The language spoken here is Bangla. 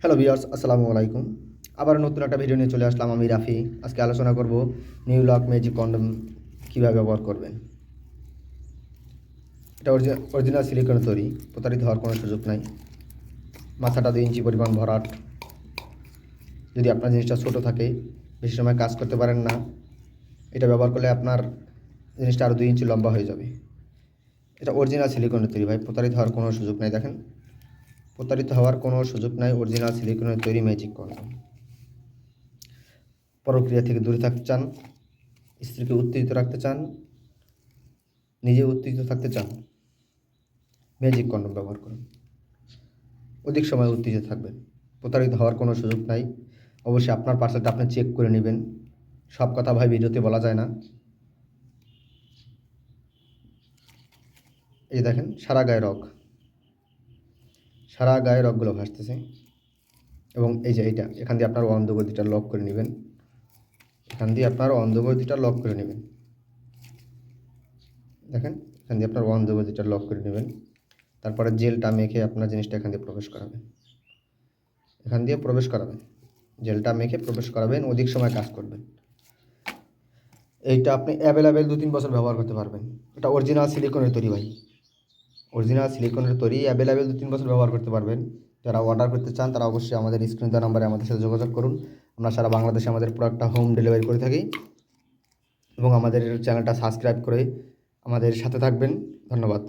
হ্যালো ভিউয়ার্স, আসসালামু আলাইকুম। আবার নতুন একটা ভিডিও নিয়ে চলে আসলাম আমি রাফি। আজকে আলোচনা করব নিউ লক ম্যাজিক কন্ডম কীভাবে ব্যবহার করবেন। এটা অরিজিনাল সিলিকনের তৈরি, প্রতারিত হওয়ার কোনো সুযোগ নাই। মাথাটা 2 ইঞ্চি পরিমাণ ভরাট। যদি আপনার জিনিসটা ছোটো থাকে, বেশি সময় কাজ করতে পারেন না, এটা ব্যবহার করলে আপনার জিনিসটা আরও 2 ইঞ্চি লম্বা হয়ে যাবে। এটা অরিজিনাল সিলিকনের তৈরি ভাই, প্রতারিত হওয়ার কোনো সুযোগ নাই। দেখেন, প্রতারিত হওয়ার কোনো সুযোগ নাই। অরিজিনাল সিলিকনের তৈরি ম্যাজিক কন্ডম। পরক্রিয়া থেকে দূরে থাকতে চান, স্ত্রীকে উত্তেজিত রাখতে চান, নিজে উত্তেজিত থাকতে চান, ম্যাজিক কন্ডম ব্যবহার করুন। অধিক সময় উত্তেজিত থাকবেন, প্রতারিত হওয়ার কোনো সুযোগ নাই। অবশ্যই আপনার পার্সেলটা আপনি চেক করে নেবেন। সব কথা ভাই ভিডিওতে বলা যায় না। এই দেখেন, সারা গায়ে রগ, সারা গায়ে রগগুলো ভাসতেছে। এবং এই যে এইটা, এখান দিয়ে আপনার অন্ধগতিটা লক করে নেবেন। এখান দিয়ে আপনার অন্ধগতিটা লক করে নেবেন। দেখেন, এখান দিয়ে আপনার অন্ধগতিটা লক করে নেবেন। তারপরে জেলটা মেখে আপনার জিনিসটা এখান দিয়ে প্রবেশ করাবেন। এখান দিয়ে প্রবেশ করাবেন, জেলটা মেখে প্রবেশ করাবেন। অধিক সময় কাজ করবেন। এইটা আপনি অ্যাভেলেবেল 2-3 বছর ব্যবহার করতে পারবেন। এটা অরিজিনাল সিলিকনের তৈরি ভাই, অরিজিনাল সিলিকনের তৈরি। অ্যাভেলেবেল 2-3 বছর ব্যবহার করতে পারবেন। যারা অর্ডার করতে চান তারা অবশ্যই আমাদের স্ক্রিনে দেওয়া নাম্বারে আমাদের সাথে যোগাযোগ করুন। আমরা সারা বাংলাদেশে আমাদের প্রোডাক্টটা হোম ডেলিভারি করে থাকি। এবং আমাদের চ্যানেলটা সাবস্ক্রাইব করে আমাদের সাথে থাকবেন। ধন্যবাদ।